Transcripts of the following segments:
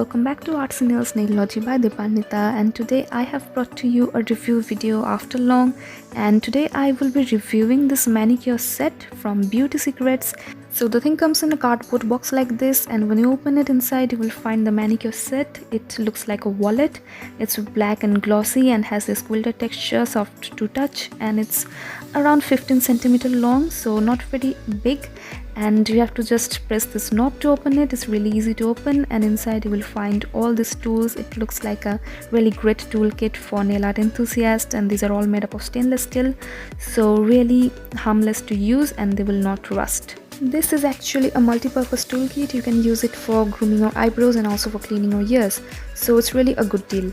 welcome back to Arts and Nails Nailology by Dipanita, and today I have brought to you a review video after long, and today I will be reviewing this manicure set from Beauty Secrets. So the thing comes in a cardboard box like this, and when you open it inside you will find the manicure set. It looks like a wallet. It's black and glossy and has this quilted texture, soft to touch, and it's around 15 centimeter long, so not very big. And you have to just press this knob to open it. It's really easy to open, and inside you will find all these tools. It looks like a really great toolkit for nail art enthusiasts, and these are all made up of stainless steel, so really harmless to use and they will not rust. This is actually a multi-purpose toolkit. You can use it for grooming your eyebrows and also for cleaning your ears, so it's really a good deal.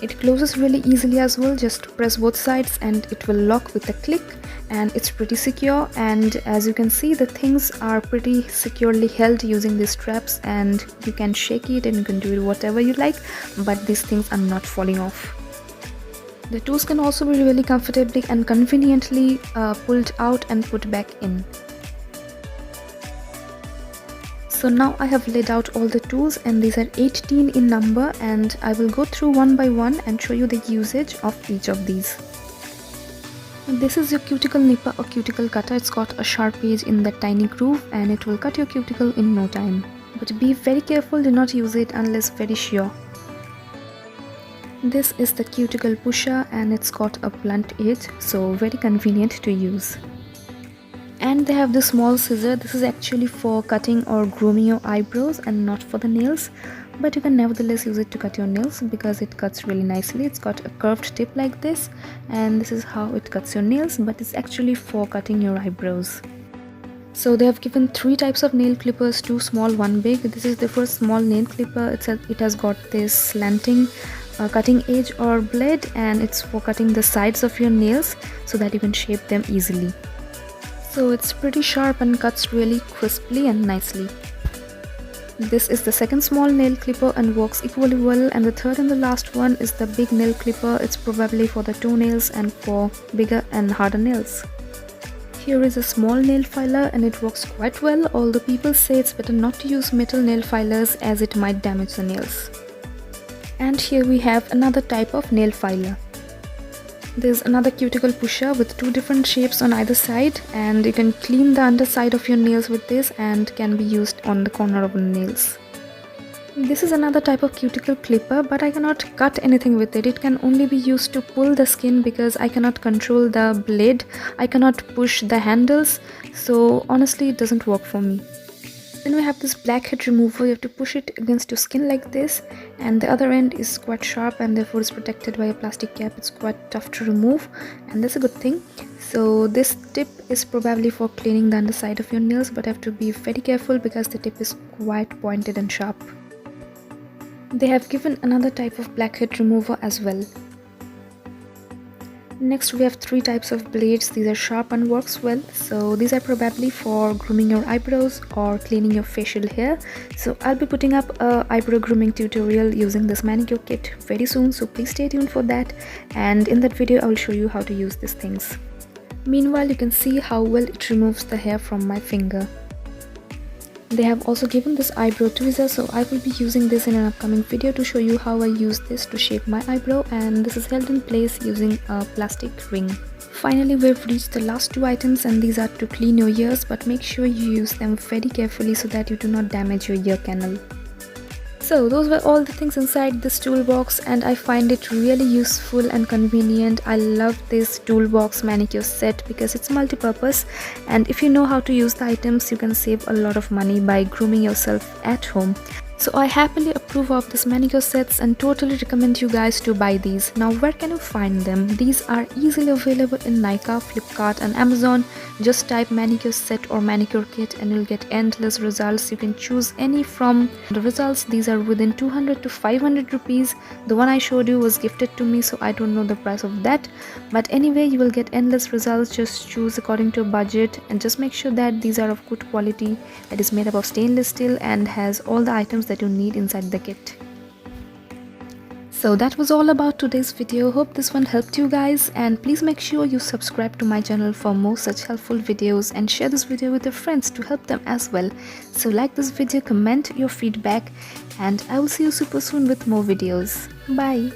It closes really easily as well. Just press both sides and it will lock with a click, and it's pretty secure. And as you can see, the things are pretty securely held using these straps, and you can shake it and you can do it whatever you like, but these things are not falling off. The tools can also be really comfortably and conveniently pulled out and put back in. So now I have laid out all the tools, and these are 18 in number, and I will go through one by one and show you the usage of each of these. This is your cuticle nipper or cuticle cutter. It's got a sharp edge in that tiny groove, and it will cut your cuticle in no time. But be very careful, do not use it unless very sure. This is the cuticle pusher, and it's got a blunt edge, so very convenient to use. And they have this small scissor. This is actually for cutting or grooming your eyebrows and not for the nails, but you can nevertheless use it to cut your nails because it cuts really nicely. It's got a curved tip like this, and this is how it cuts your nails, but it's actually for cutting your eyebrows. So they have given 3 types of nail clippers, 2 small, 1 big. This is the first small nail clipper. It has got this slanting cutting edge or blade, and it's for cutting the sides of your nails so that you can shape them easily. So it's pretty sharp and cuts really crisply and nicely. This is the second small nail clipper and works equally well, and the third and the last one is the big nail clipper. It's probably for the toenails and for bigger and harder nails. Here is a small nail filer, and it works quite well, although people say it's better not to use metal nail filers as it might damage the nails. And here we have another type of nail filer. There's another cuticle pusher with 2 different shapes on either side, and you can clean the underside of your nails with this and can be used on the corner of the nails. This is another type of cuticle clipper, but I cannot cut anything with it. It can only be used to pull the skin because I cannot control the blade. I cannot push the handles, so honestly it doesn't work for me. Then we have this blackhead remover. You have to push it against your skin like this, and the other end is quite sharp and therefore is protected by a plastic cap. It's quite tough to remove, and that's a good thing. So this tip is probably for cleaning the underside of your nails, but have to be very careful because the tip is quite pointed and sharp. They have given another type of blackhead remover as well. Next we have 3 types of blades. These are sharp and works well, so these are probably for grooming your eyebrows or cleaning your facial hair. So I'll be putting up a eyebrow grooming tutorial using this manicure kit very soon, so please stay tuned for that, and in that video I will show you how to use these things. Meanwhile, you can see how well it removes the hair from my finger. They have also given this eyebrow tweezer, so I will be using this in an upcoming video to show you how I use this to shape my eyebrow, and this is held in place using a plastic ring. Finally, we've reached the last 2 items, and these are to clean your ears, but make sure you use them very carefully so that you do not damage your ear canal. So those were all the things inside this toolbox, and I find it really useful and convenient. I love this toolbox manicure set because it's multi-purpose, and if you know how to use the items, you can save a lot of money by grooming yourself at home. So I happily approve of this manicure sets and totally recommend you guys to buy these. Now where can you find them? These are easily available in Nykaa, Flipkart and Amazon. Just type manicure set or manicure kit and you'll get endless results. You can choose any from the results. These are within 200 to 500 rupees. The one I showed you was gifted to me, so I don't know the price of that. But anyway, you will get endless results. Just choose according to your budget, and just make sure that these are of good quality. It is made up of stainless steel and has all the items that you need inside the kit. So that was all about today's video. Hope this one helped you guys, and please make sure you subscribe to my channel for more such helpful videos, and share this video with your friends to help them as well. So like this video, comment your feedback, and I will see you super soon with more videos. Bye.